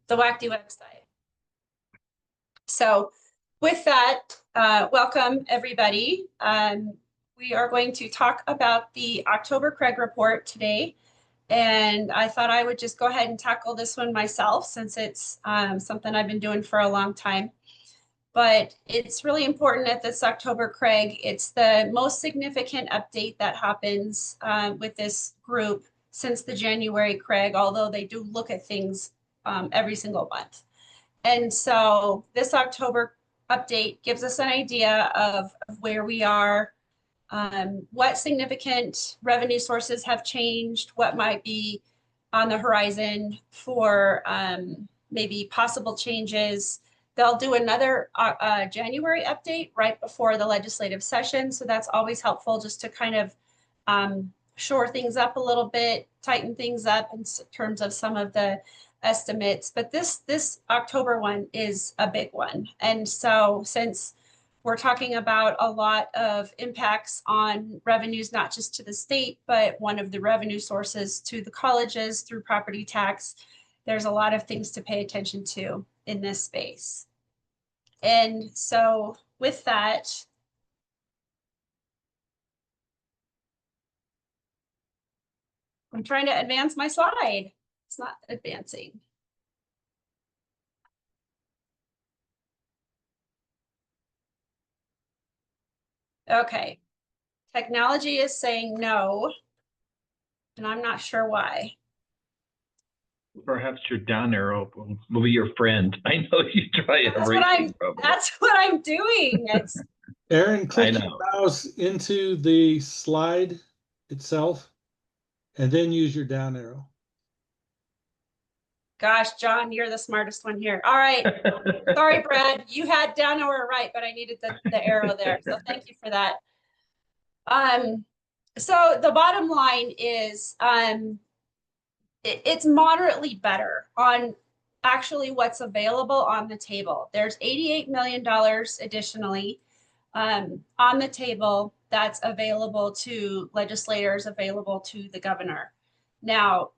the WACD website. So with that, welcome everybody. We are going to talk about the October CREG report today. And I thought I would just go ahead and tackle this one myself since it's something I've been doing for a long time. But it's really important at this October CREG. It's the most significant update that happens with this group since the January CREG, although they do look at things every single month. And so this October update gives us an idea of where we are, what significant revenue sources have changed, what might be on the horizon for maybe possible changes. They'll do another January update right before the legislative session. So that's always helpful just to kind of shore things up a little bit, tighten things up in terms of some of the estimates. But this October one is a big one. And so since we're talking about a lot of impacts on revenues, not just to the state, but one of the revenue sources to the colleges through property tax, there's a lot of things to pay attention to in this space. And so with that, I'm trying to advance my slide. It's not advancing. Okay, technology is saying no, and I'm not sure why. Perhaps your down arrow will be your friend. I know you try everything. That's what I'm doing. It's Aaron, click your mouse into the slide itself and then use your down arrow. Gosh, John, you're the smartest one here. All right. Sorry, Brad. You had down arrow right, but I needed the arrow there. So thank you for that. So the bottom line is it's moderately better on actually what's available on the table. There's $88 million additionally on the table that's available to legislators, available to the governor. Now,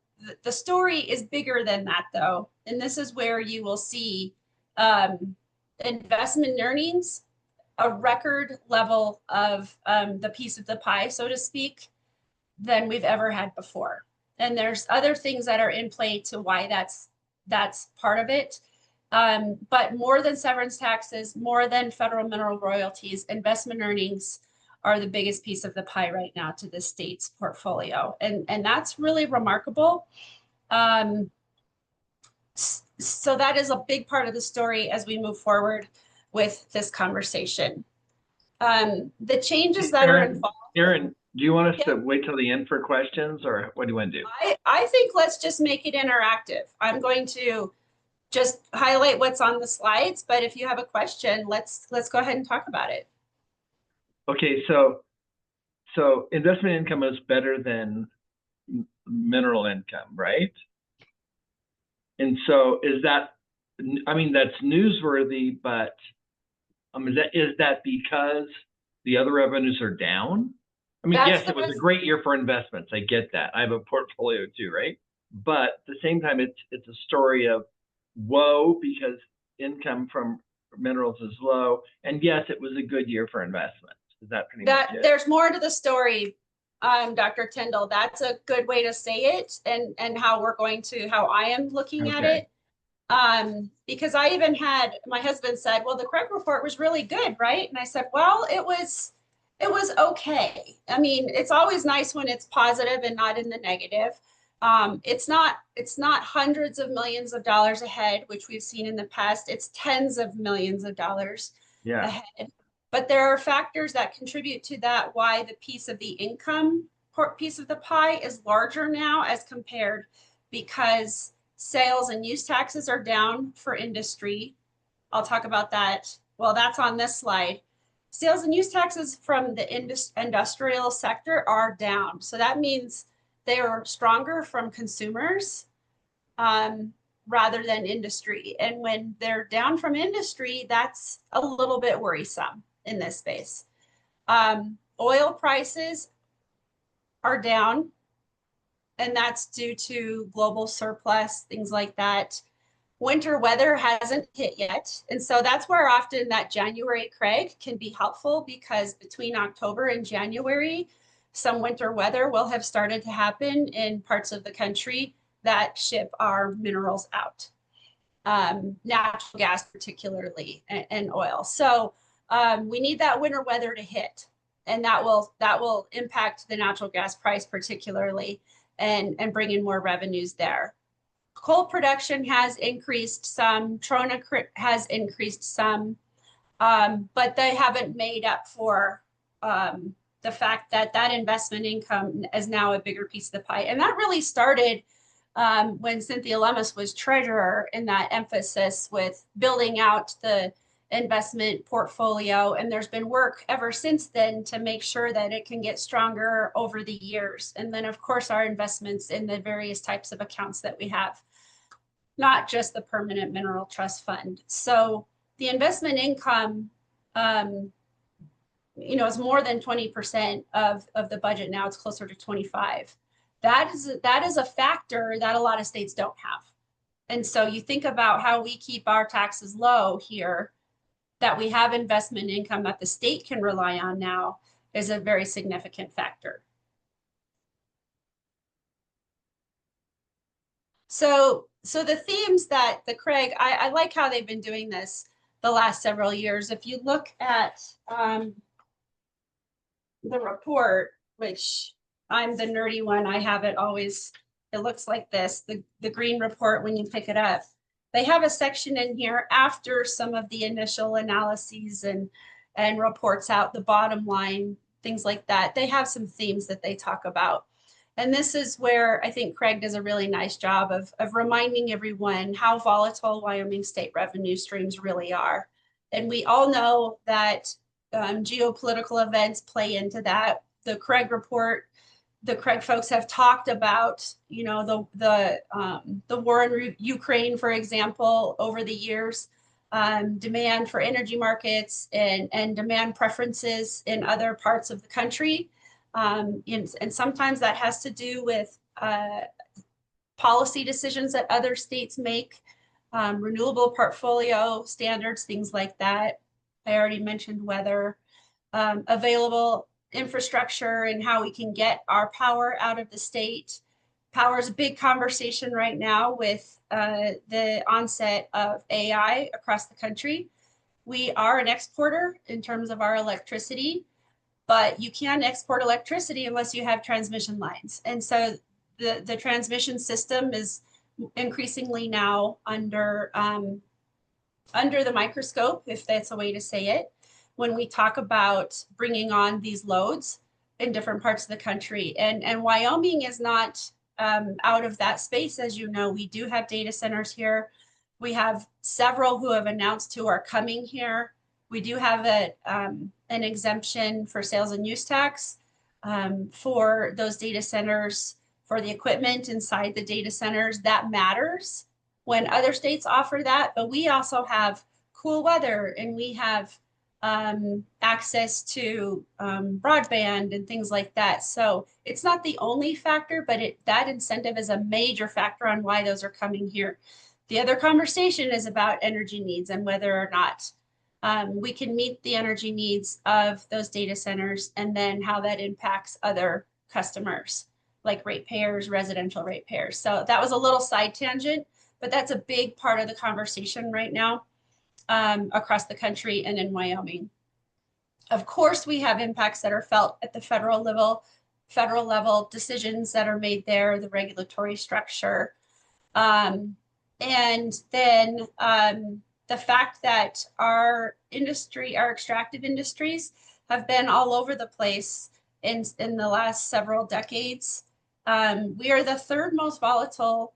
the story is bigger than that, though, and this is where you will see investment earnings, a record level of the piece of the pie, so to speak, than we've ever had before. And there's other things that are in play to why that's part of it. But more than severance taxes, more than federal mineral royalties, investment earnings are the biggest piece of the pie right now to the state's portfolio. And that's really remarkable. So that is a big part of the story as we move forward with this conversation. The changes that are involved. Aaron, do you want us to wait till the end for questions, or what do you want to do? I think let's just make it interactive. I'm going to just highlight what's on the slides, but if you have a question, let's go ahead and talk about it. Okay, so investment income is better than mineral income, right? And so is that, I mean, that's newsworthy, but is that because the other revenues are down? I mean, yes, it was a great year for investments. I get that. I have a portfolio too, right? But at the same time, it's a story of woe because income from minerals is low. And yes, it was a good year for investments. Is that pretty much it? There's more to the story, Dr. Tyndall. That's a good way to say it, and how I am looking at it. Because I even had, my husband said, well, the CREG report was really good, right? And I said, well, it was okay. I mean, it's always nice when it's positive and not in the negative. It's not hundreds of millions of dollars ahead, which we've seen in the past. It's tens of millions of dollars ahead. But there are factors that contribute to that, why the piece of the income piece of the pie is larger now as compared, because sales and use taxes are down for industry. I'll talk about that. Well, that's on this slide. Sales and use taxes from the industrial sector are down. So that means they are stronger from consumers rather than industry. And when they're down from industry, that's a little bit worrisome in this space. Oil prices are down, and that's due to global surplus, things like that. Winter weather hasn't hit yet. And so that's where often that January CREG can be helpful, because between October and January, some winter weather will have started to happen in parts of the country that ship our minerals out. Natural gas particularly, and oil. So we need that winter weather to hit, and that will impact the natural gas price particularly, and bring in more revenues there. Coal production has increased some, Trona has increased some, but they haven't made up for the fact that that investment income is now a bigger piece of the pie. And that really started when Cynthia Lummis was treasurer, in that emphasis with building out the investment portfolio. And there's been work ever since then to make sure that it can get stronger over the years. And then, of course, our investments in the various types of accounts that we have, not just the permanent mineral trust fund. So the investment income, is more than 20% of the budget now. It's closer to 25. That is a factor that a lot of states don't have. And so you think about how we keep our taxes low here, that we have investment income that the state can rely on now, is a very significant factor. So the themes that the CREG, I like how they've been doing this the last several years. If you look at the report, which I'm the nerdy one, I have it always, it looks like this, the green report when you pick it up. They have a section in here after some of the initial analyses and reports out the bottom line, things like that. They have some themes that they talk about. And this is where I think CREG does a really nice job of reminding everyone how volatile Wyoming state revenue streams really are. And we all know that geopolitical events play into that. The CREG report, the CREG folks have talked about, the war in Ukraine, for example, over the years, demand for energy markets and demand preferences in other parts of the country. And sometimes that has to do with policy decisions that other states make, renewable portfolio standards, things like that. I already mentioned weather, available infrastructure and how we can get our power out of the state. Power is a big conversation right now with the onset of AI across the country. We are an exporter in terms of our electricity, but you can't export electricity unless you have transmission lines. And so the transmission system is increasingly now under the microscope, if that's a way to say it, when we talk about bringing on these loads in different parts of the country. And Wyoming is not out of that space. As you know, we do have data centers here. We have several who have announced who are coming here. We do have an exemption for sales and use tax for those data centers, for the equipment inside the data centers. That matters when other states offer that, but we also have cool weather, and we have access to broadband and things like that. So it's not the only factor, but that incentive is a major factor on why those are coming here. The other conversation is about energy needs and whether or not we can meet the energy needs of those data centers, and then how that impacts other customers like ratepayers, residential ratepayers. So that was a little side tangent, but that's a big part of the conversation right now across the country and in Wyoming. Of course, we have impacts that are felt at the federal level, decisions that are made there, the regulatory structure. And then the fact that our extractive industries have been all over the place in the last several decades. We are the third most volatile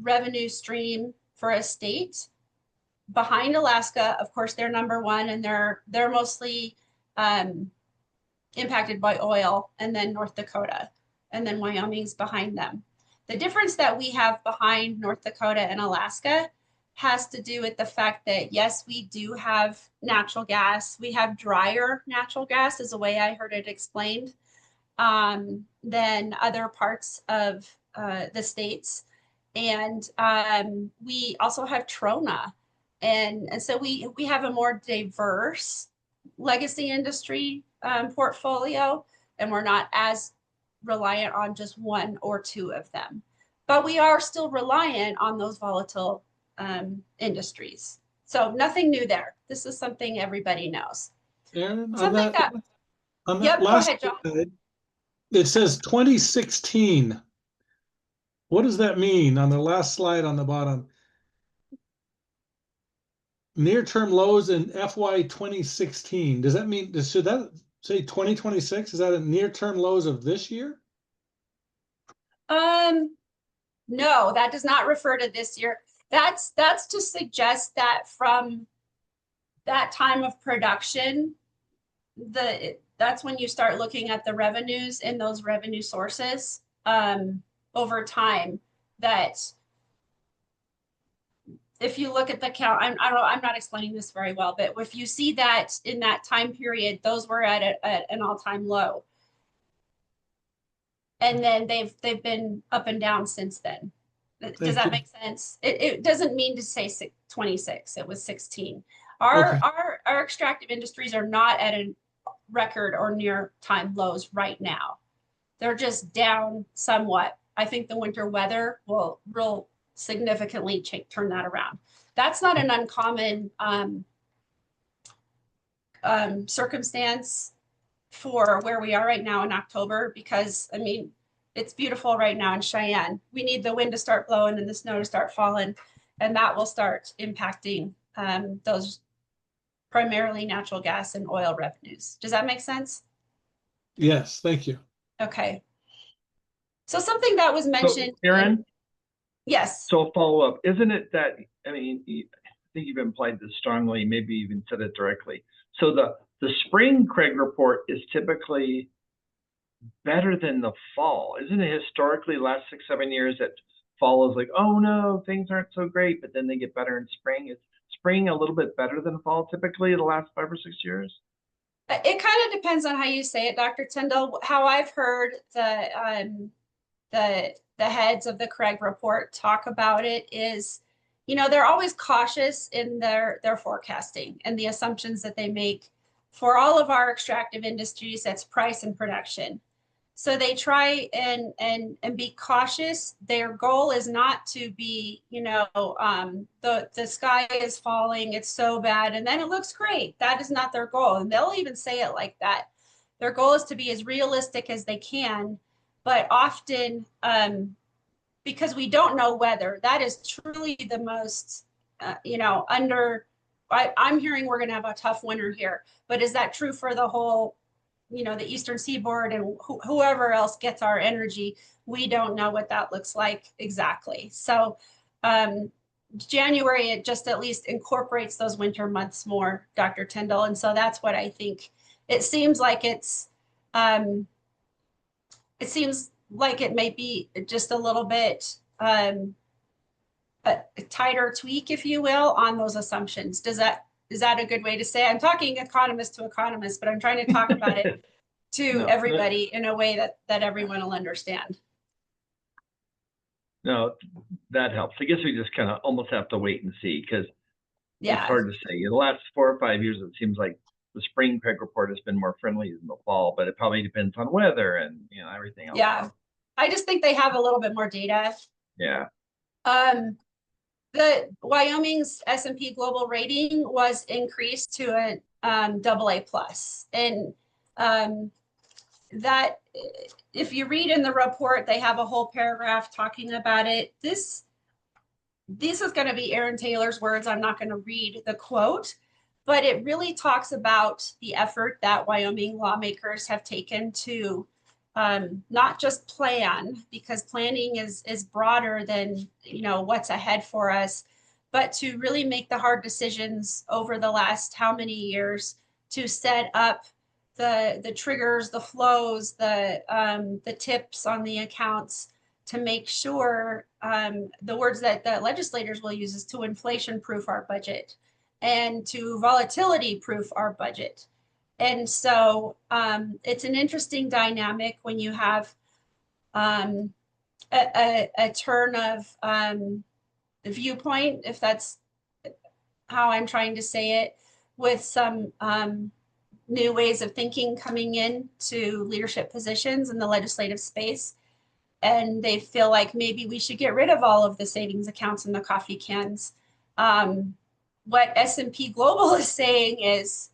revenue stream for a state, behind Alaska. Of course, they're number one, and they're mostly impacted by oil, and then North Dakota, and then Wyoming's behind them. The difference that we have behind North Dakota and Alaska has to do with the fact that, yes, we do have natural gas. We have drier natural gas, is the way I heard it explained, than other parts of the states. And we also have Trona. And so we have a more diverse legacy industry portfolio, and we're not as reliant on just one or two of them. But we are still reliant on those volatile industries. So nothing new there. This is something everybody knows. Aaron, Something that, on yep, that go last ahead, John. slide, it says 2016. What does that mean on the last slide on the bottom? Near-term lows in FY 2016. Does that mean, should that say 2026? Is that a near-term lows of this year? No, that does not refer to this year. That's to suggest that from that time of production, that's when you start looking at the revenues in those revenue sources over time. That if you look at the count, I'm not explaining this very well, but if you see that in that time period, those were at an all-time low. And then they've been up and down since then. Does that make sense? It doesn't mean to say 26, it was 16. Our extractive industries are not at a record or near time lows right now. They're just down somewhat. I think the winter weather will real significantly turn that around. That's not an uncommon circumstance for where we are right now in October, because I mean, it's beautiful right now in Cheyenne. We need the wind to start blowing and the snow to start falling, and that will start impacting those primarily natural gas and oil revenues. Does that make sense? Yes, thank you. Okay. So something that was mentioned. So, Aaron? Yes. So follow up, isn't it that, I mean, I think you've implied this strongly, maybe even said it directly. So the spring CREG report is typically better than the fall. Isn't it historically last 6-7 years that fall is like, oh no, things aren't so great, but then they get better in spring? Is spring a little bit better than fall typically the last 5 or 6 years? It kind of depends on how you say it, Dr. Tyndall. How I've heard the heads of the CREG report talk about it is, you know, they're always cautious in their forecasting and the assumptions that they make for all of our extractive industries. That's price and production. So they try and be cautious. Their goal is not to be, you know, the sky is falling, it's so bad, and then it looks great. That is not their goal. And they'll even say it like that. Their goal is to be as realistic as they can, but often, because we don't know weather, that is truly the most, you know, I'm hearing we're going to have a tough winter here, but is that true for the whole, you know, the Eastern Seaboard and whoever else gets our energy? We don't know what that looks like exactly. So January, it just at least incorporates those winter months more, Dr. Tyndall. And so that's what I think. It seems like it may be just a little bit a tighter tweak, if you will, on those assumptions. Is that a good way to say it? I'm talking economist to economist, but I'm trying to talk about it to everybody in a way that everyone will understand. No, that helps. I guess we just kind of almost have to wait and see, because it's hard to say. In the last 4 or 5 years, it seems like the spring CREG report has been more friendly than the fall, but it probably depends on weather and, you know, everything else. Yeah, I just think they have a little bit more data. Yeah. The Wyoming's S&P global rating was increased to a AA+, and that, if you read in the report, they have a whole paragraph talking about it. This is going to be Aaron Taylor's words. I'm not going to read the quote, but it really talks about the effort that Wyoming lawmakers have taken to not just plan, because planning is broader than, you know, what's ahead for us, but to really make the hard decisions over the last how many years to set up the triggers, the flows, the tips on the accounts to make sure the words that the legislators will use is to inflation proof our budget and to volatility proof our budget. And so it's an interesting dynamic when you have a turn of the viewpoint, if that's how I'm trying to say it, with some new ways of thinking coming in to leadership positions in the legislative space. And they feel like maybe we should get rid of all of the savings accounts and the coffee cans. What S&P Global is saying is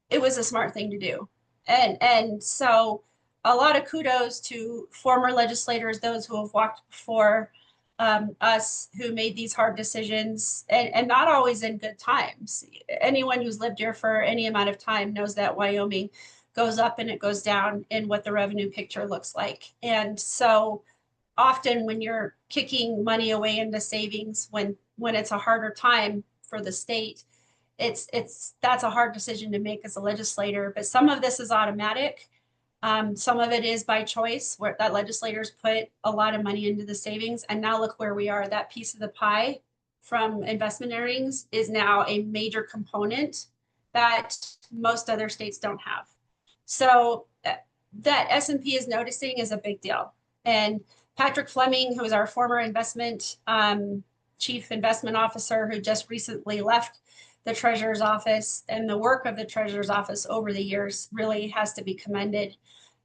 it was a smart thing to do. And so a lot of kudos to former legislators, those who have walked before us, who made these hard decisions, and not always in good times. Anyone who's lived here for any amount of time knows that Wyoming goes up and it goes down in what the revenue picture looks like. And so often when you're kicking money away into savings, when it's a harder time for the state, that's a hard decision to make as a legislator. But some of this is automatic. Some of it is by choice, where that legislators put a lot of money into the savings. And now look where we are. That piece of the pie from investment earnings is now a major component that most other states don't have. So that S&P is noticing is a big deal. And Patrick Fleming, who is our former chief investment officer, who just recently left the treasurer's office, and the work of the treasurer's office over the years really has to be commended,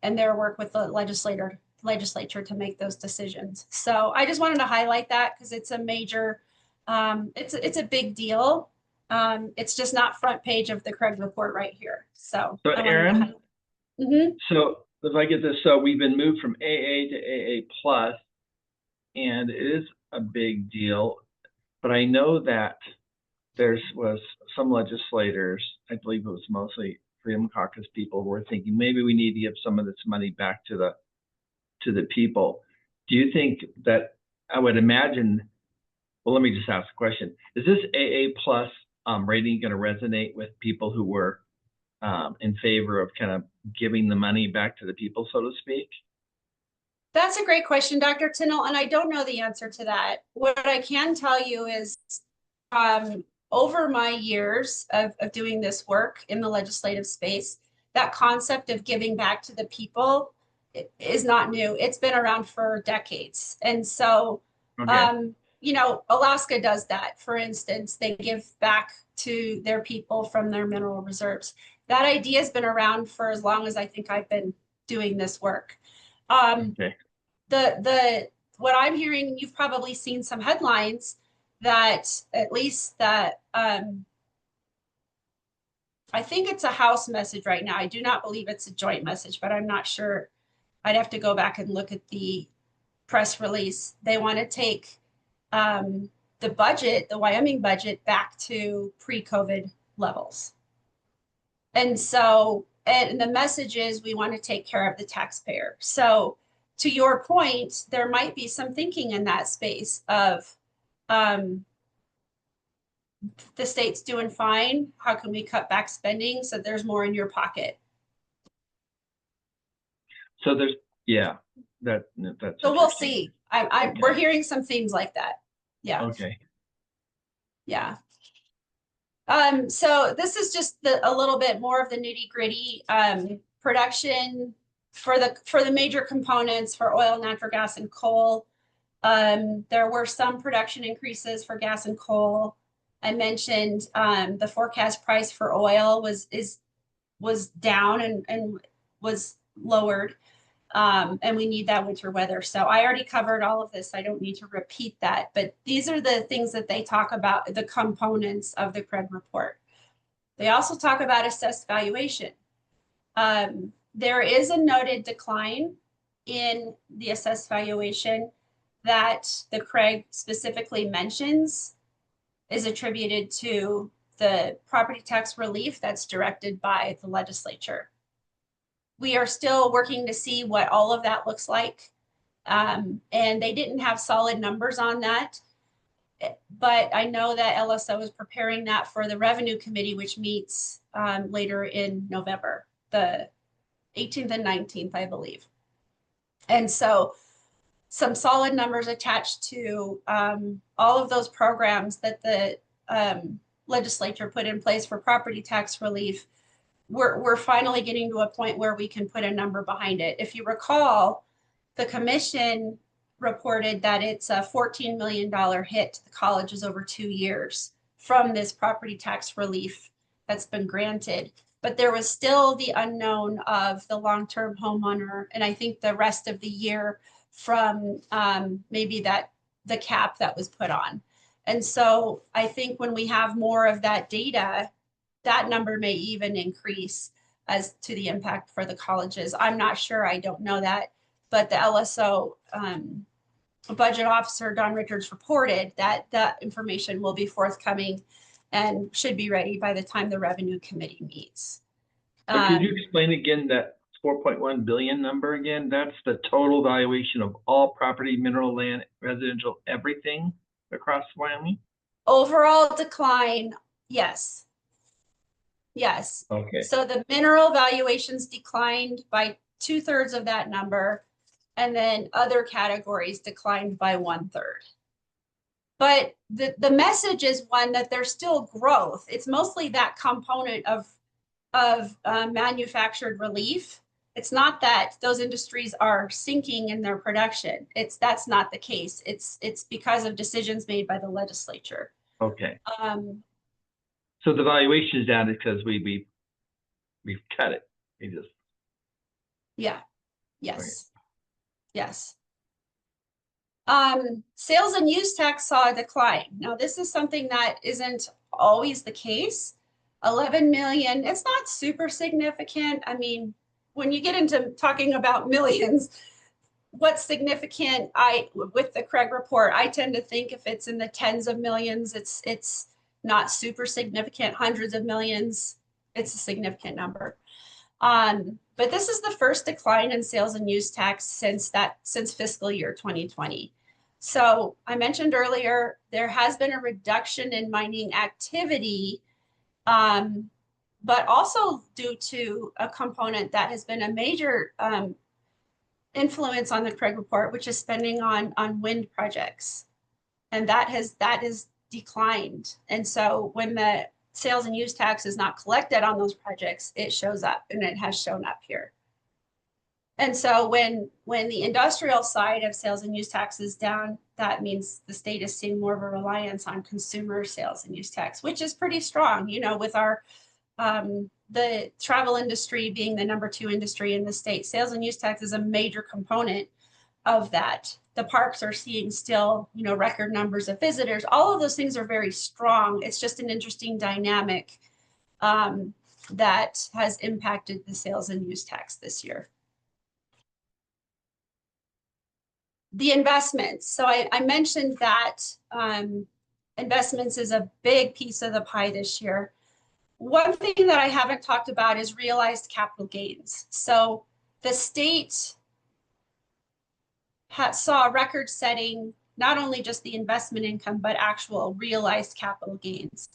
and their work with the legislature to make those decisions. So I just wanted to highlight that because it's a major, it's a big deal. It's just not front page of the CREG report right here. So Erin, so if I get this, so we've been moved from AA to AA plus, and it is a big deal, but I know that there was some legislators, I believe it was mostly Freedom Caucus people, were thinking maybe we need to give some of this money back to the people. Do you think that, I would imagine, well, let me just ask a question. Is this AA plus rating going to resonate with people who were in favor of kind of giving the money back to the people, so to speak? That's a great question, Dr. Tinnell, and I don't know the answer to that. What I can tell you is over my years of doing this work in the legislative space, that concept of giving back to the people is not new. It's been around for decades. And so, you know, Alaska does that. For instance, they give back to their people from their mineral reserves. That idea has been around for as long as I think I've been doing this work. What I'm hearing, you've probably seen some headlines that at least that I think it's a House message right now. I do not believe it's a joint message, but I'm not sure. I'd have to go back and look at the press release. They want to take the budget, the Wyoming budget, back to pre-COVID levels. And so, and the message is we want to take care of the taxpayer. So to your point, there might be some thinking in that space of the state's doing fine. How can we cut back spending so there's more in your pocket? So there's, yeah, that's. So we'll see. We're hearing some things like that. Yeah. Okay. Yeah. So this is just a little bit more of the nitty gritty production for the major components for oil, natural gas, and coal. There were some production increases for gas and coal. I mentioned the forecast price for oil was down and was lowered. And we need that winter weather. So I already covered all of this. I don't need to repeat that, but these are the things that they talk about, the components of the CREG report. They also talk about assessed valuation. There is a noted decline in the assessed valuation that the CREG specifically mentions is attributed to the property tax relief that's directed by the legislature. We are still working to see what all of that looks like. And they didn't have solid numbers on that. But I know that LSO is preparing that for the Revenue Committee, which meets later in November, the 18th and 19th, I believe. And so some solid numbers attached to all of those programs that the legislature put in place for property tax relief. We're finally getting to a point where we can put a number behind it. If you recall, the commission reported that it's a $14 million hit to the colleges over 2 years from this property tax relief that's been granted. But there was still the unknown of the long-term homeowner, and I think the rest of the year from maybe the cap that was put on. And so I think when we have more of that data, that number may even increase as to the impact for the colleges. I'm not sure, I don't know that, but the LSO budget officer, Don Richards, reported that that information will be forthcoming and should be ready by the time the revenue committee meets. But could you explain again that 4.1 billion number again? That's the total valuation of all property, mineral land, residential, everything across Wyoming? Overall decline, yes. Yes. Okay. So the mineral valuations declined by 2/3 of that number, and then other categories declined by 1/3. But the message is one that there's still growth. It's mostly that component of manufactured relief. It's not that those industries are sinking in their production. That's not the case. It's because of decisions made by the legislature. Okay. So the valuation is down because we've cut it. We just Yeah. Yes. Okay. Yes. Sales and use tax saw a decline. Now, this is something that isn't always the case. 11 million, it's not super significant. I mean, when you get into talking about millions, what's significant, with the CREG report, I tend to think if it's in the tens of millions, it's not super significant. Hundreds of millions, it's a significant number. But this is the first decline in sales and use tax since fiscal year 2020. So I mentioned earlier, there has been a reduction in mining activity, but also due to a component that has been a major influence on the CREG report, which is spending on wind projects. And that has declined. And so when the sales and use tax is not collected on those projects, it shows up, and it has shown up here. And so when the industrial side of sales and use tax is down, that means the state is seeing more of a reliance on consumer sales and use tax, which is pretty strong, you know, with our the travel industry being the #2 industry in the state. Sales and use tax is a major component of that. The parks are seeing still, you know, record numbers of visitors. All of those things are very strong. It's just an interesting dynamic that has impacted the sales and use tax this year. The investments. So I mentioned that investments is a big piece of the pie this year. One thing that I haven't talked about is realized capital gains. So the state saw record-setting, not only just the investment income, but actual realized capital gains.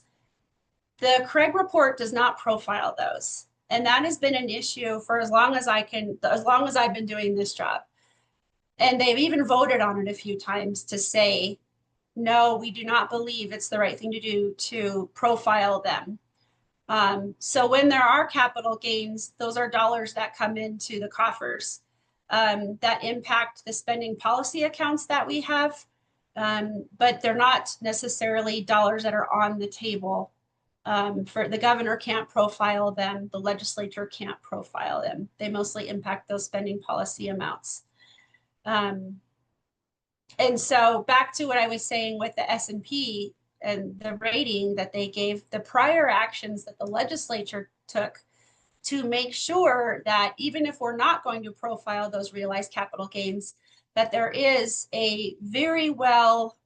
The CREG report does not profile those. And that has been an issue for as long as I've been doing this job. And they've even voted on it a few times to say, no, we do not believe it's the right thing to do to profile them. So when there are capital gains, those are dollars that come into the coffers that impact the spending policy accounts that we have, but they're not necessarily dollars that are on the table. For the governor can't profile them, the legislature can't profile them. They mostly impact those spending policy amounts. And so back to what I was saying with the S&P and the rating that they gave, the prior actions that the legislature took to make sure that even if we're not going to profile those realized capital gains, that there is a very well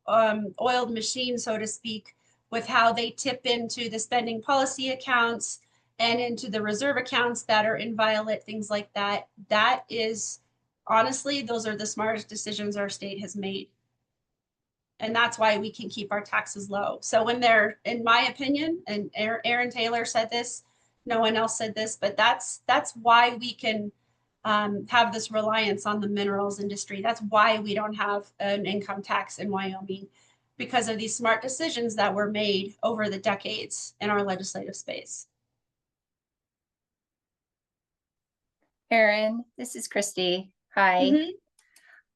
oiled machine, so to speak, with how they tip into the spending policy accounts and into the reserve accounts that are inviolate, things like that. That is, honestly, those are the smartest decisions our state has made. And that's why we can keep our taxes low. So when they're, in my opinion, and Aaron Taylor said this, no one else said this, but that's why we can have this reliance on the minerals industry. That's why we don't have an income tax in Wyoming, because of these smart decisions that were made over the decades in our legislative space. Aaron, this is Christy. Hi.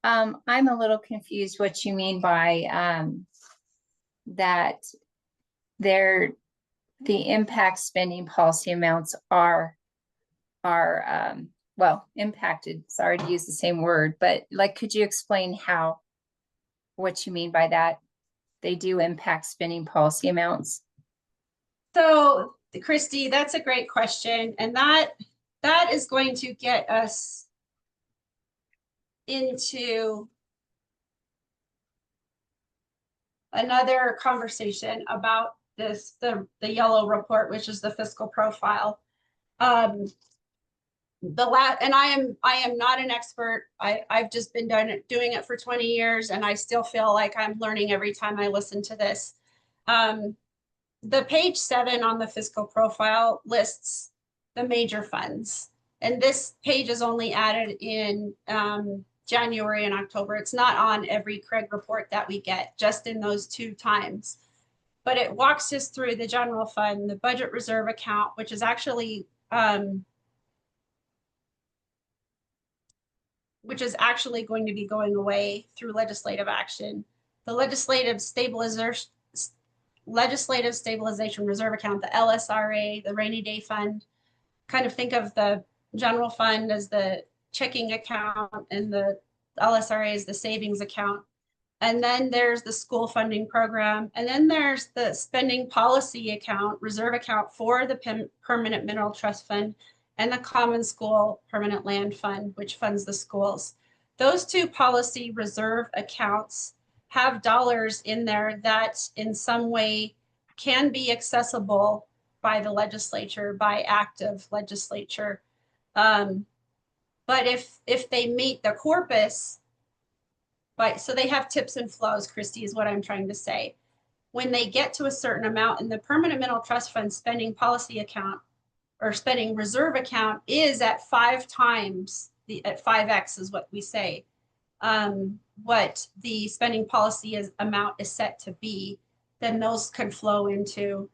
I'm a little confused what you mean by that the impact spending policy amounts are well, impacted. Sorry to use the same word, but like, could you explain what you mean by that? They do impact spending policy amounts. So, Christy, that's a great question. And that is going to get us into another conversation about the yellow report, which is the fiscal profile. And I am not an expert. I've just been doing it for 20 years, and I still feel like I'm learning every time I listen to this. The page 7 on the fiscal profile lists the major funds, and this page is only added in January and October. It's not on every CREG report that we get, just in those 2 times. But it walks us through the general fund, the budget reserve account, which is actually going to be going away through legislative action. The legislative stabilization reserve account, the LSRA, the rainy day fund. Kind of think of the general fund as the checking account and the LSRA is the savings account. And then there's the school funding program. And then there's the spending policy account, reserve account for the permanent mineral trust fund and the common school permanent land fund, which funds the schools. Those 2 policy reserve accounts have dollars in there that in some way can be accessible by the legislature, by active legislature. But if they meet the corpus, so they have tips and flows, Christy, is what I'm trying to say. When they get to a certain amount in the permanent mineral trust fund spending policy account or spending reserve account is at 5 times at 5x is what we say, what the spending policy amount is set to be, then those could flow into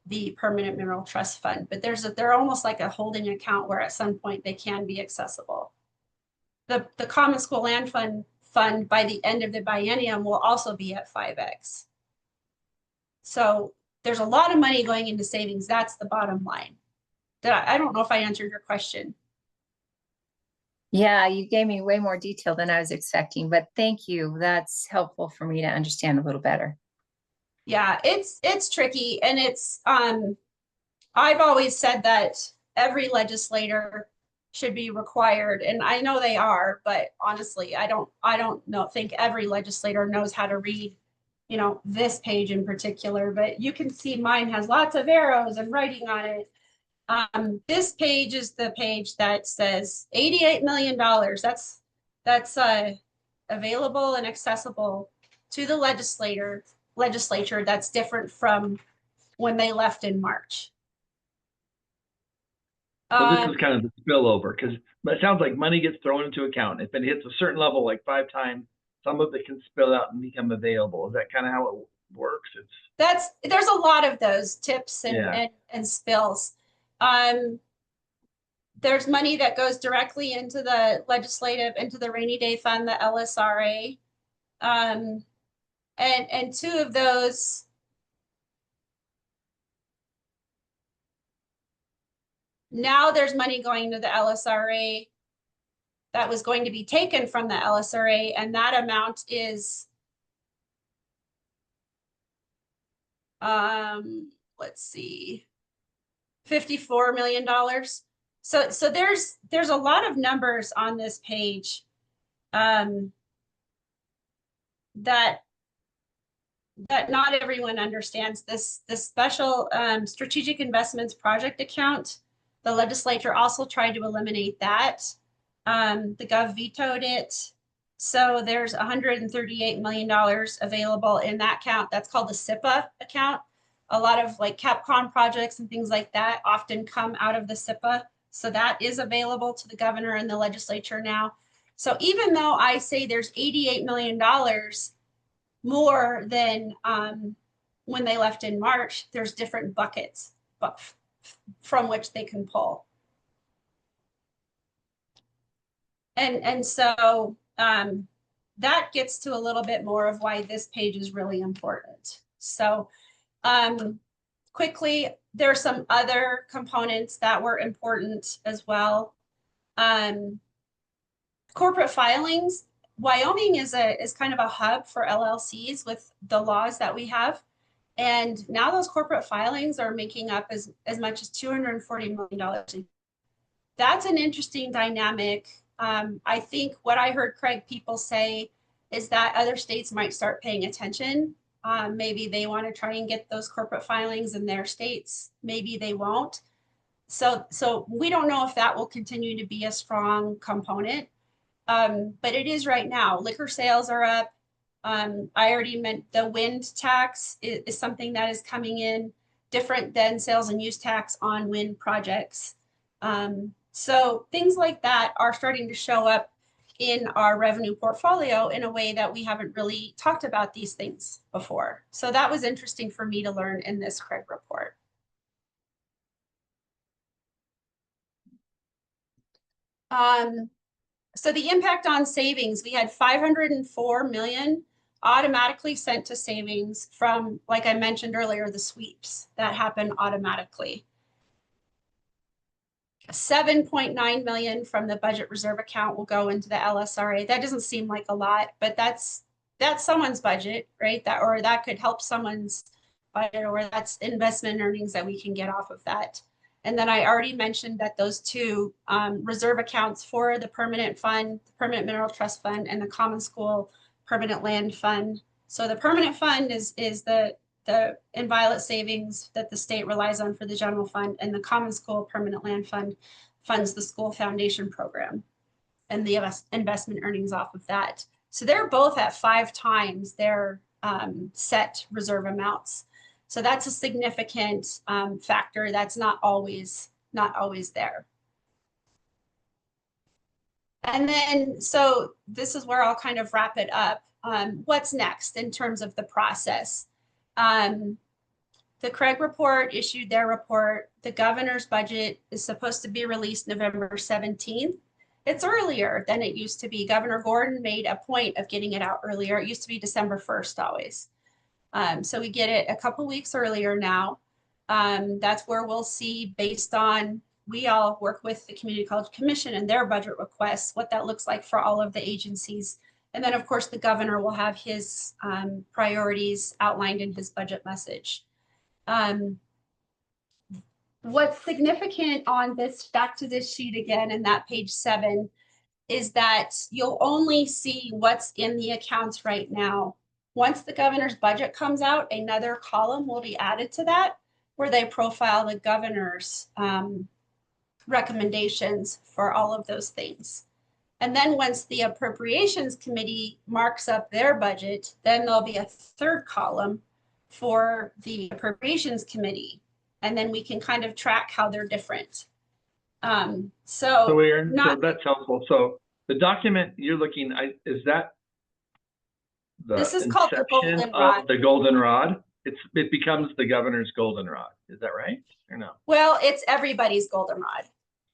the permanent mineral trust fund. But they're almost like a holding account where at some point they can be accessible. The common school land fund by the end of the biennium will also be at 5x. So there's a lot of money going into savings. That's the bottom line. I don't know if I answered your question. Yeah, you gave me way more detail than I was expecting, but thank you. That's helpful for me to understand a little better. Yeah, it's tricky, and it's I've always said that every legislator should be required, and I know they are, but honestly, I don't think every legislator knows how to read, this page in particular. But you can see mine has lots of arrows and writing on it. This page is the page that says $88 million. That's available and accessible to the legislature. That's different from when they left in March. So this is kind of the spillover, because it sounds like money gets thrown into account. If it hits a certain level, like 5 times, some of it can spill out and become available. Is that kind of how it works? There's a lot of those tips and spills. There's money that goes directly into the rainy day fund, the LSRA. And 2 of those, now there's money going to the LSRA that was going to be taken from the LSRA, and that amount is let's see, $54 million. So there's a lot of numbers on this page that not everyone understands. This special strategic investments project account, the legislature also tried to eliminate that. The Gov vetoed it. So there's $138 million available in that account. That's called the SIPA account. A lot of like CapCon projects and things like that often come out of the SIPA. So that is available to the governor and the legislature now. So even though I say there's $88 million more than when they left in March, there's different buckets from which they can pull. And so that gets to a little bit more of why this page is really important. So quickly, there are some other components that were important as well. Corporate filings. Wyoming is kind of a hub for LLCs with the laws that we have. And now those corporate filings are making up as much as $240 million. That's an interesting dynamic. I think what I heard CREG people say is that other states might start paying attention. Maybe they want to try and get those corporate filings in their states. Maybe they won't. So we don't know if that will continue to be a strong component. But it is right now. Liquor sales are up. I already meant the wind tax is something that is coming in different than sales and use tax on wind projects. So things like that are starting to show up in our revenue portfolio in a way that we haven't really talked about these things before. So that was interesting for me to learn in this CREG report. So the impact on savings, we had 504 million automatically sent to savings from, like I mentioned earlier, the sweeps that happen automatically. 7.9 million from the budget reserve account will go into the LSRA. That doesn't seem like a lot, but that's someone's budget, right? That could help someone's budget, or that's investment earnings that we can get off of that. And then I already mentioned that those two reserve accounts for the permanent fund, the permanent mineral trust fund, and the common school permanent land fund. So the permanent fund is the inviolate savings that the state relies on for the general fund, and the common school permanent land fund funds the school foundation program and the investment earnings off of that. So they're both at 5 times their set reserve amounts. So that's a significant factor that's not always there. And then, so this is where I'll kind of wrap it up. What's next in terms of the process? The CREG report issued their report. The governor's budget is supposed to be released November 17th. It's earlier than it used to be. Governor Gordon made a point of getting it out earlier. It used to be December 1st always. So we get it a couple weeks earlier now. That's where we'll see, based on, we all work with the Community College Commission and their budget requests, what that looks like for all of the agencies. And then of course the governor will have his priorities outlined in his budget message. What's significant on this, back to this sheet again, and that page 7, is that you'll only see what's in the accounts right now. Once the governor's budget comes out, another column will be added to that where they profile the governor's recommendations for all of those things. And then once the appropriations committee marks up their budget, then there'll be a 3rd column for the appropriations committee. And then we can kind of track how they're different. So that's helpful. So the document you're looking at, is that this is called the goldenrod. The goldenrod. It becomes the governor's goldenrod. Is that right or no? Well, it's everybody's goldenrod.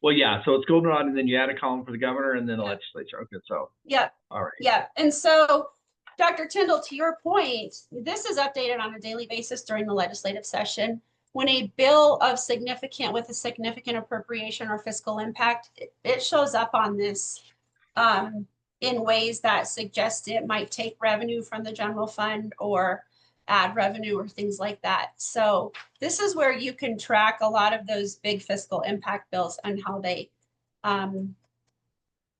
Well, yeah. So it's goldenrod, and then you add a column for the governor, and then the legislature. Okay, so yeah. All right. Yeah, and so Dr. Tyndall, to your point, this is updated on a daily basis during the legislative session. When a bill of significant with a significant appropriation or fiscal impact, it shows up on this in ways that suggest it might take revenue from the general fund or add revenue or things like that. So this is where you can track a lot of those big fiscal impact bills and how they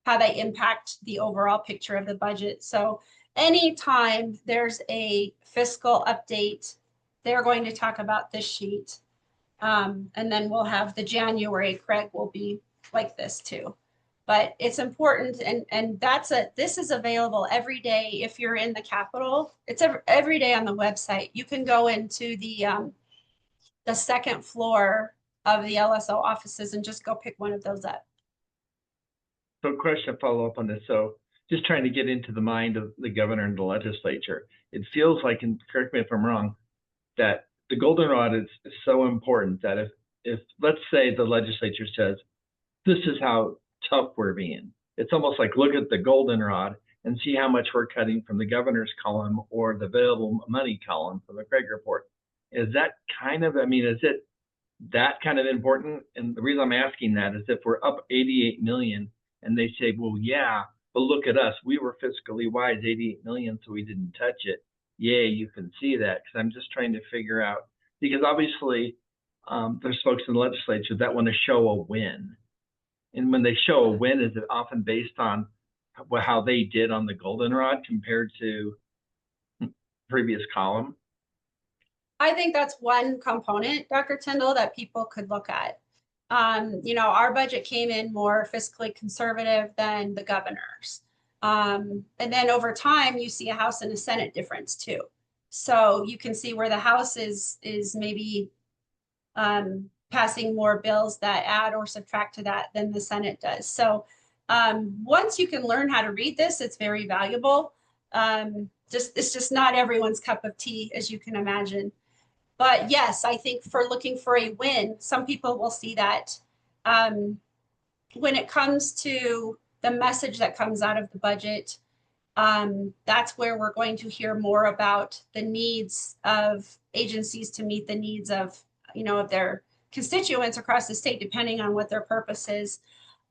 impact the overall picture of the budget. So anytime there's a fiscal update, they're going to talk about this sheet. And then we'll have the January CREG will be like this too. But it's important, and this is available every day if you're in the Capitol. It's every day on the website. You can go into the 2nd floor of the LSO offices and just go pick one of those up. So question, follow up on this. So just trying to get into the mind of the governor and the legislature. It feels like, and correct me if I'm wrong, that the goldenrod is so important that if let's say the legislature says, this is how tough we're being, it's almost like, look at the goldenrod and see how much we're cutting from the governor's column or the available money column from the CREG report. Is that kind of, I mean, is it that kind of important? And the reason I'm asking that is if we're up 88 million and they say, well, yeah, but look at us, we were fiscally wise 88 million, so we didn't touch it. Yay, you can see that, because I'm just trying to figure out, because obviously there's folks in the legislature that want to show a win. And when they show a win, is it often based on how they did on the goldenrod compared to previous column? I think that's one component, Dr. Tyndall, that people could look at. You know, our budget came in more fiscally conservative than the governor's. And then over time, you see a House and a Senate difference too. So you can see where the House is maybe passing more bills that add or subtract to that than the Senate does. So once you can learn how to read this, it's very valuable. It's just not everyone's cup of tea, as you can imagine. But yes, I think for looking for a win, some people will see that. When it comes to the message that comes out of the budget, that's where we're going to hear more about the needs of agencies to meet the needs of, you know, of their constituents across the state, depending on what their purpose is.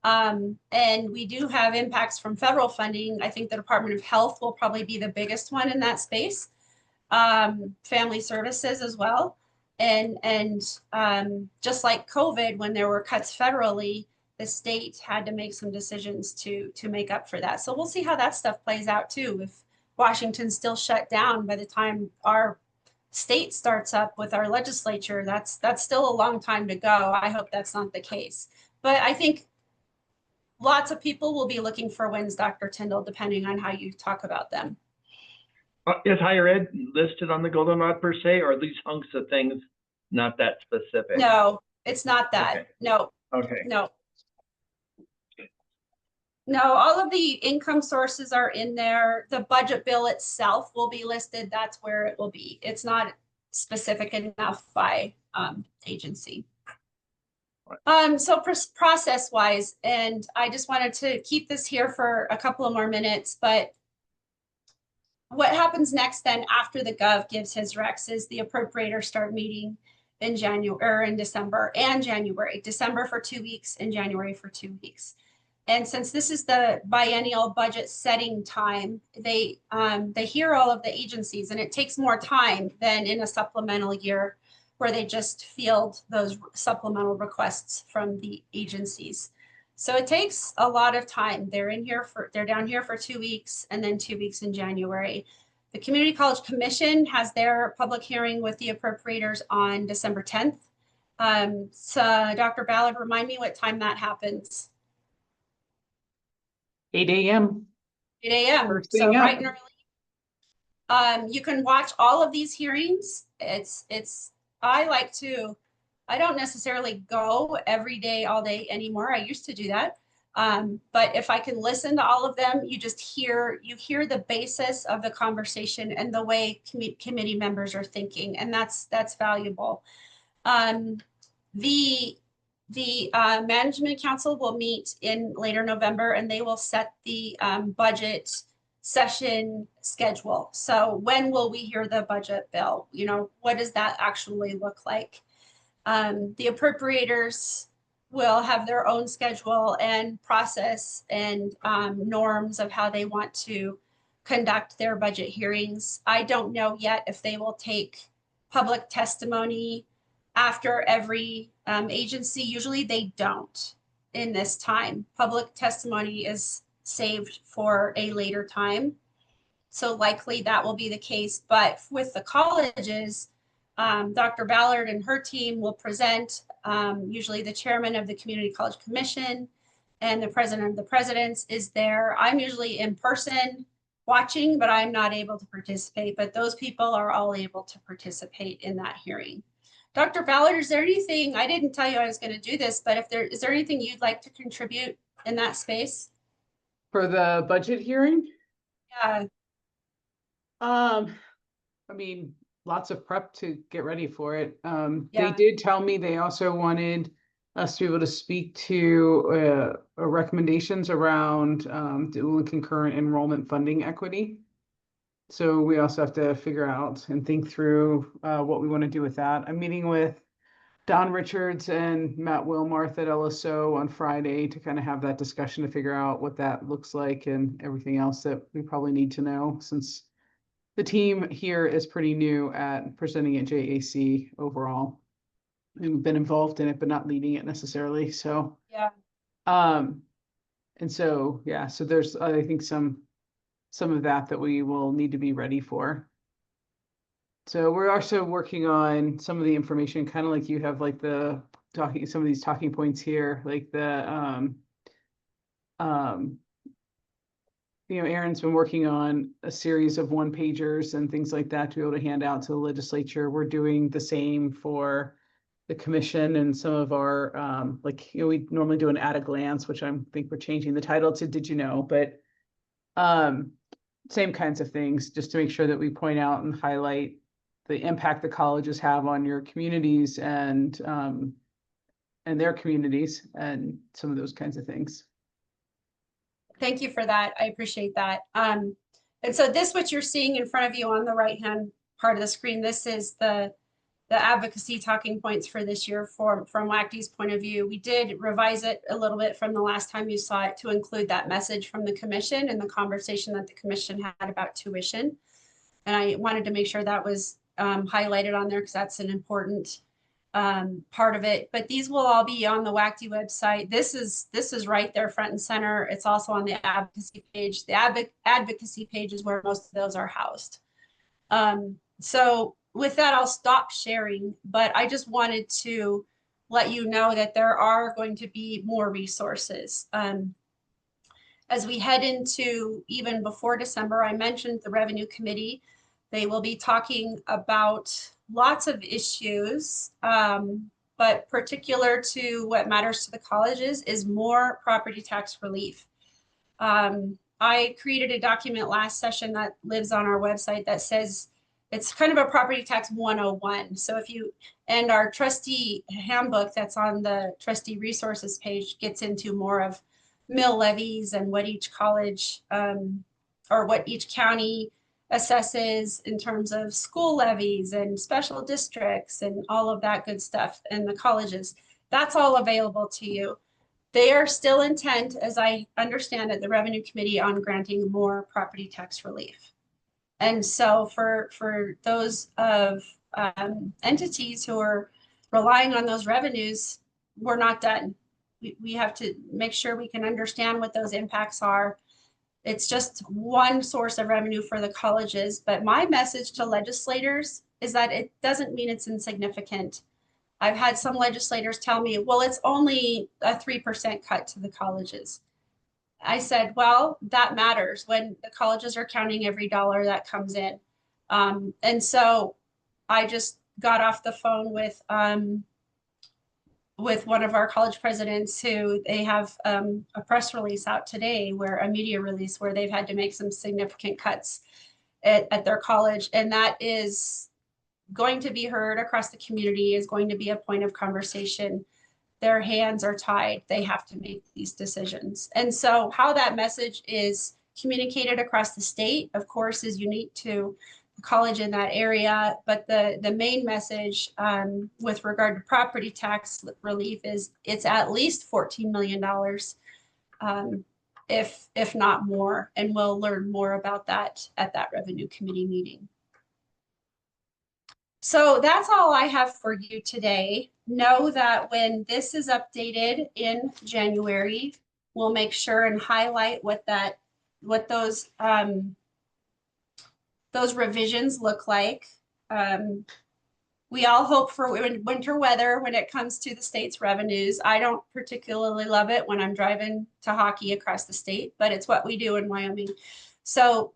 And we do have impacts from federal funding. I think the Department of Health will probably be the biggest one in that space. Family services as well. And just like COVID, when there were cuts federally, the state had to make some decisions to make up for that. So we'll see how that stuff plays out too. If Washington's still shut down by the time our state starts up with our legislature, that's still a long time to go. I hope that's not the case. But I think lots of people will be looking for wins, Dr. Tyndall, depending on how you talk about them. Is higher ed listed on the goldenrod per se, or are these hunks of things not that specific? No, it's not that. Okay. No. Okay. No. No, all of the income sources are in there. The budget bill itself will be listed. That's where it will be. It's not specific enough by agency. So process wise, and I just wanted to keep this here for a couple of more minutes, but what happens next then after the gov gives his recs is the appropriators start meeting in January or in December and January. December for 2 weeks and January for 2 weeks. And since this is the biennial budget setting time, they hear all of the agencies, and it takes more time than in a supplemental year where they just field those supplemental requests from the agencies. So it takes a lot of time. They're down here for 2 weeks and then 2 weeks in January. The Community College Commission has their public hearing with the appropriators on December 10th. So Dr. Ballard, remind me what time that happens. 8 a.m. 8 a.m. First So thing up. bright and early. You can watch all of these hearings. I don't necessarily go every day, all day anymore. I used to do that. But if I can listen to all of them, you hear the basis of the conversation and the way committee members are thinking, and that's valuable. The Management Council will meet in later November, and they will set the budget session schedule. So when will we hear the budget bill? You know, what does that actually look like? The appropriators will have their own schedule and process and norms of how they want to conduct their budget hearings. I don't know yet if they will take public testimony after every agency. Usually they don't in this time. Public testimony is saved for a later time. So likely that will be the case. But with the colleges, Dr. Ballard and her team will present. Usually the chairman of the Community College Commission and the president of the presidents is there. I'm usually in person watching, but I'm not able to participate. But those people are all able to participate in that hearing. Dr. Ballard, is there anything, I didn't tell you I was going to do this, but is there anything you'd like to contribute in that space? For the budget hearing? Yeah. I mean, lots of prep to get ready for it. Yeah. They did tell me they also wanted us to be able to speak to recommendations around dual and concurrent enrollment funding equity. So we also have to figure out and think through what we want to do with that. I'm meeting with Don Richards and Matt Wilmarth at LSO on Friday to kind of have that discussion to figure out what that looks like and everything else that we probably need to know, since the team here is pretty new at presenting at JAC overall. And we've been involved in it, but not leading it necessarily. So, Yeah. And so, yeah, so there's, I think, some of that we will need to be ready for. So we're also working on some of the information, kind of like you have, like some of these talking points here, like Aaron's been working on a series of one-pagers and things like that to be able to hand out to the legislature. We're doing the same for the commission and some of our, we normally do an at a glance, which I think we're changing the title to Did You Know? But same kinds of things, just to make sure that we point out and highlight the impact the colleges have on your communities and their communities and some of those kinds of things. Thank you for that. I appreciate that. And so this, what you're seeing in front of you on the right-hand part of the screen, this is the advocacy talking points for this year from WACD's point of view. We did revise it a little bit from the last time you saw it to include that message from the commission and the conversation that the commission had about tuition. And I wanted to make sure that was highlighted on there because that's an important part of it. But these will all be on the WACD website. This is right there front and center. It's also on the advocacy page. The advocacy page is where most of those are housed. So with that, I'll stop sharing, but I just wanted to let you know that there are going to be more resources. As we head into even before December, I mentioned the Revenue Committee. They will be talking about lots of issues, but particular to what matters to the colleges is more property tax relief. I created a document last session that lives on our website that says it's kind of a property tax 101. So and our trustee handbook that's on the trustee resources page gets into more of mill levies and what each college or what each county assesses in terms of school levies and special districts and all of that good stuff, and the colleges. That's all available to you. They are still intent, as I understand it, the Revenue Committee, on granting more property tax relief. And so for those of entities who are relying on those revenues, we're not done. We have to make sure we can understand what those impacts are. It's just one source of revenue for the colleges, but my message to legislators is that it doesn't mean it's insignificant. I've had some legislators tell me, well, it's only a 3% cut to the colleges. I said, well, that matters when the colleges are counting every dollar that comes in. And so I just got off the phone with one of our college presidents who they have a press release out today, where a media release where they've had to make some significant cuts at their college. And that is going to be heard across the community, is going to be a point of conversation. Their hands are tied. They have to make these decisions. And so how that message is communicated across the state, of course, is unique to the college in that area. But the main message with regard to property tax relief is it's at least $14 million, if not more. And we'll learn more about that at that Revenue Committee meeting. So that's all I have for you today. Know that when this is updated in January, we'll make sure and highlight what those revisions look like. We all hope for winter weather when it comes to the state's revenues. I don't particularly love it when I'm driving to hockey across the state, but it's what we do in Wyoming. So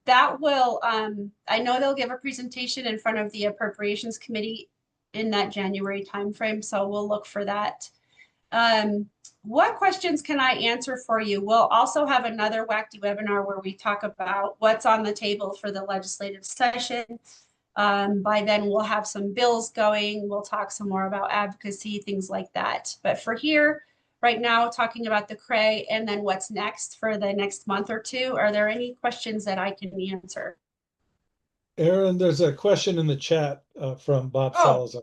that will, I know they'll give a presentation in front of the Appropriations Committee in that January timeframe, so we'll look for that. What questions can I answer for you? We'll also have another WACD webinar where we talk about what's on the table for the legislative session. By then we'll have some bills going. We'll talk some more about advocacy, things like that. But for here, right now, talking about the CREG and then what's next for the next month or two, are there any questions that I can answer? Aaron, there's a question in the chat from Bob Oh. Salazar.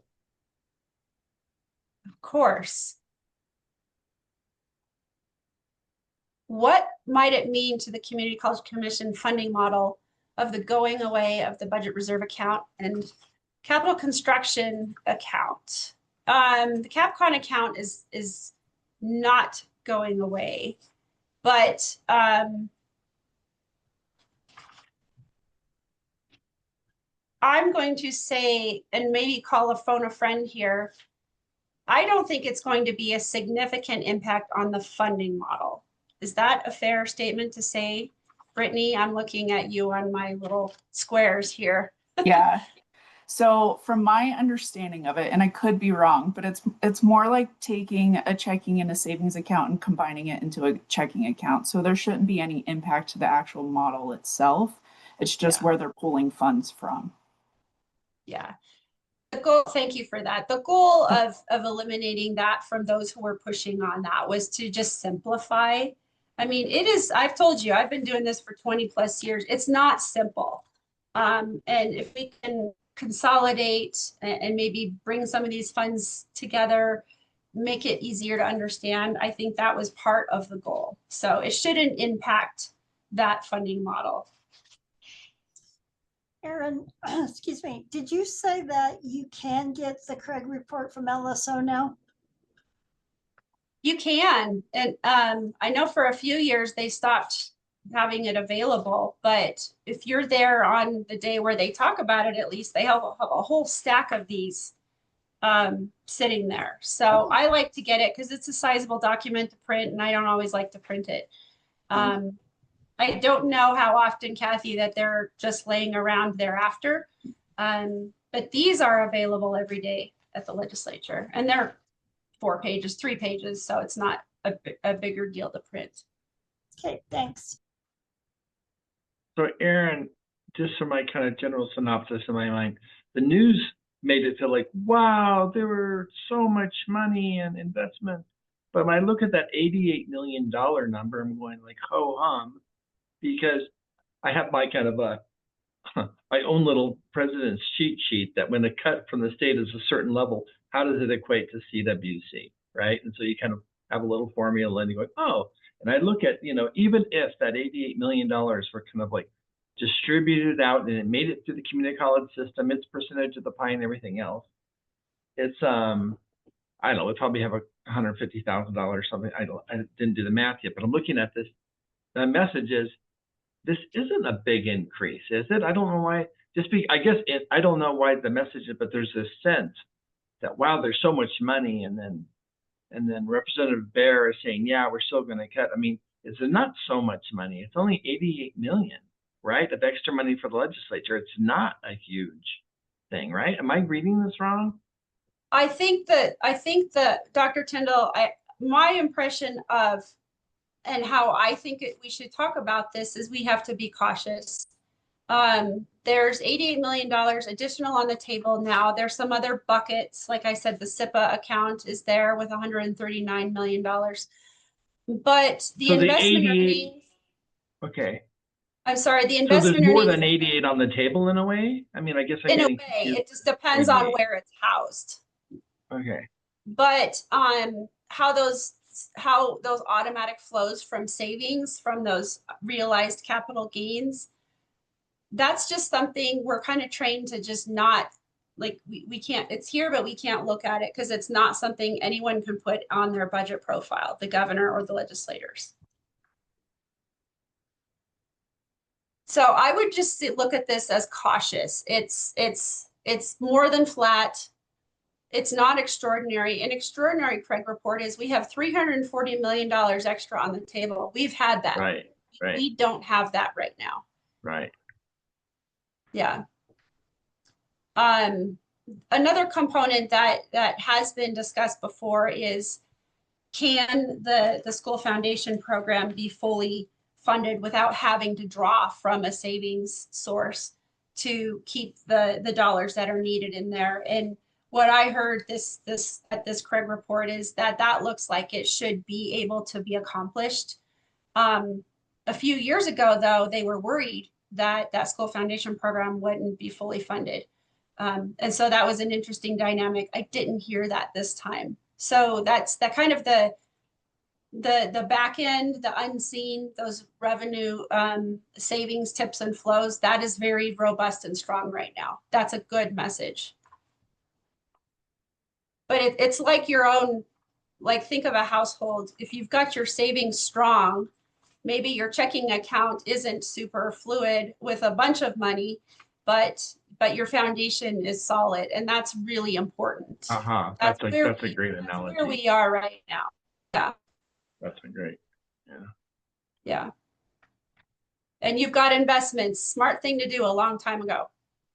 Of course. What might it mean to the Community College Commission funding model of the going away of the budget reserve account and capital construction account? The CapCon account is not going away, but I'm going to say, and maybe call a phone a friend here, I don't think it's going to be a significant impact on the funding model. Is that a fair statement to say? Brittany, I'm looking at you on my little squares here. Yeah. So from my understanding of it, and I could be wrong, but it's more like taking a checking and a savings account and combining it into a checking account. So there shouldn't be any impact to the actual model itself. It's just where they're pulling funds from. Yeah. The goal, thank you for that. The goal of eliminating that from those who were pushing on that was to just simplify. I mean, it is, I've told you, I've been doing this for 20 plus years. It's not simple. And if we can consolidate and maybe bring some of these funds together, make it easier to understand, I think that was part of the goal. So it shouldn't impact that funding model. Aaron, excuse me, did you say that you can get the CREG report from LSO now? You can, and I know for a few years they stopped having it available, but if you're there on the day where they talk about it, at least they have a whole stack of these sitting there. So I like to get it because it's a sizable document to print, and I don't always like to print it. I don't know how often, Kathy, that they're just laying around thereafter, but these are available every day at the legislature, and they're 4 pages, 3 pages, so it's not a bigger deal to print. Okay, thanks. So Aaron, just for my kind of general synopsis in my mind, the news made it feel like, wow, there were so much money and investment. But when I look at that $88 million number, I'm going like, ho hum, because I have my kind of my own little president's cheat sheet that when a cut from the state is a certain level, how does it equate to CWC, right? And so you kind of have a little formula and you go, oh, and I look at, you know, even if that $88 million were kind of like distributed out and it made it through the community college system, its percentage of the pie and everything else, it's, I don't know, we probably have $150,000 or something. I didn't do the math yet, but I'm looking at this. The message is, this isn't a big increase, is it? I don't know why. I don't know why the message is, but there's this sense that, wow, there's so much money, and then Representative Bear is saying, yeah, we're still going to cut. I mean, it's not so much money. It's only 88 million, right, of extra money for the legislature. It's not a huge thing, right? Am I reading this wrong? I think that Dr. Tyndall, my impression of and how I think we should talk about this is we have to be cautious. There's $88 million additional on the table now. There's some other buckets. Like I said, the SIPA account is there with $139 million. But the investment earnings. Okay. I'm sorry, the So investment there's more earnings, than 88 on the table in a way? I mean, I guess in a way, it just depends on where it's housed. Okay. But how those automatic flows from savings, from those realized capital gains, that's just something we're kind of trained to just not, like, we can't, it's here, but we can't look at it because it's not something anyone can put on their budget profile, the governor or the legislators. So I would just look at this as cautious. It's more than flat. It's not extraordinary. An extraordinary CREG report is we have $340 million extra on the table. We've had that. Right. We don't have that right now. Right. Yeah. Another component that has been discussed before is, can the school foundation program be fully funded without having to draw from a savings source? to keep the dollars that are needed in there. And what I heard at this CREG report is that looks like it should be able to be accomplished. A few years ago, though, they were worried that school foundation program wouldn't be fully funded. And so that was an interesting dynamic. I didn't hear that this time. So that's that kind of the back end, the unseen, those revenue savings, tips and flows, that is very robust and strong right now. That's a good message. But it's like your own, like think of a household. If you've got your savings strong, maybe your checking account isn't super fluid with a bunch of money, but your foundation is solid, and that's really important. That's a great analogy. Where we are right now. Yeah. That's a great, Yeah. And you've got investments, smart thing to do a long time ago.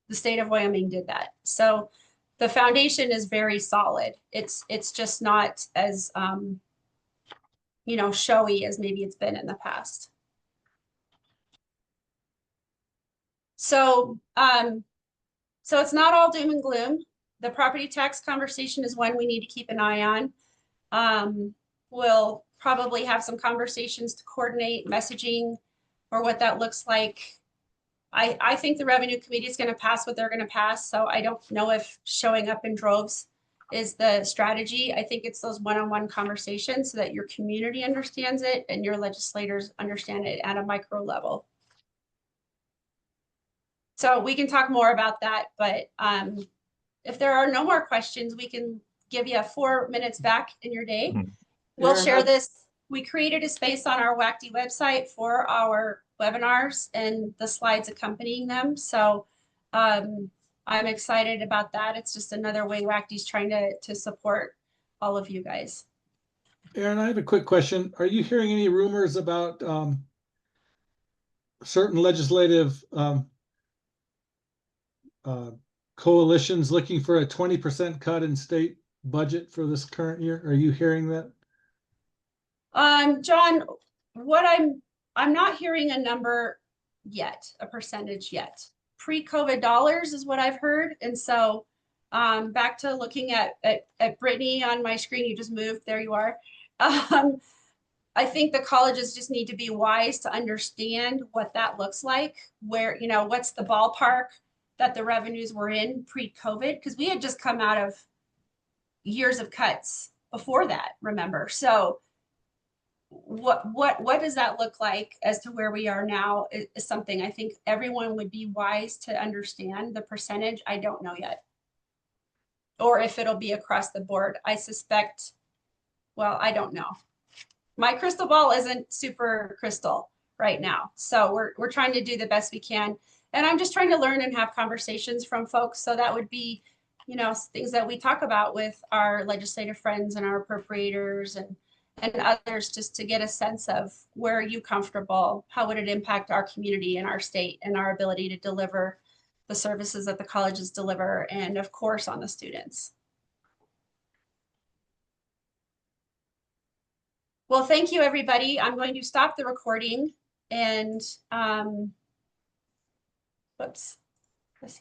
The state of Wyoming did that. So the foundation is very solid. It's just not as, you know, showy as maybe it's been in the past. So, so it's not all doom and gloom. The property tax conversation is one we need to keep an eye on. We'll probably have some conversations to coordinate messaging or what that looks like. I think the revenue committee is going to pass what they're going to pass. So I don't know if showing up in droves is the strategy. I think it's those one-on-one conversations so that your community understands it and your legislators understand it at a micro level. So we can talk more about that, but if there are no more questions, we can give you 4 minutes back in your day. We'll share this. We created a space on our WACD website for our webinars and the slides accompanying them. So I'm excited about that. It's just another way WACD is trying to support all of you guys. Aaron, I have a quick question. Are you hearing any rumors about certain legislative coalitions looking for a 20% cut in state budget for this current year? Are you hearing that? John, what I'm not hearing a number yet, a percentage yet. Pre-COVID dollars is what I've heard. And so back to looking at Brittany on my screen, you just moved, there you are. I think the colleges just need to be wise to understand what that looks like, where, you know, what's the ballpark that the revenues were in pre-COVID, because we had just come out of years of cuts before that, remember? So what does that look like as to where we are now is something I think everyone would be wise to understand. The percentage, I don't know yet. Or if it'll be across the board. I suspect, well, I don't know. My crystal ball isn't super crystal right now. So we're trying to do the best we can. And I'm just trying to learn and have conversations from folks. So that would be, you know, things that we talk about with our legislative friends and our appropriators and others, just to get a sense of where are you comfortable? How would it impact our community and our state and our ability to deliver the services that the colleges deliver, and of course on the students. Well, thank you, everybody. I'm going to stop the recording and, whoops.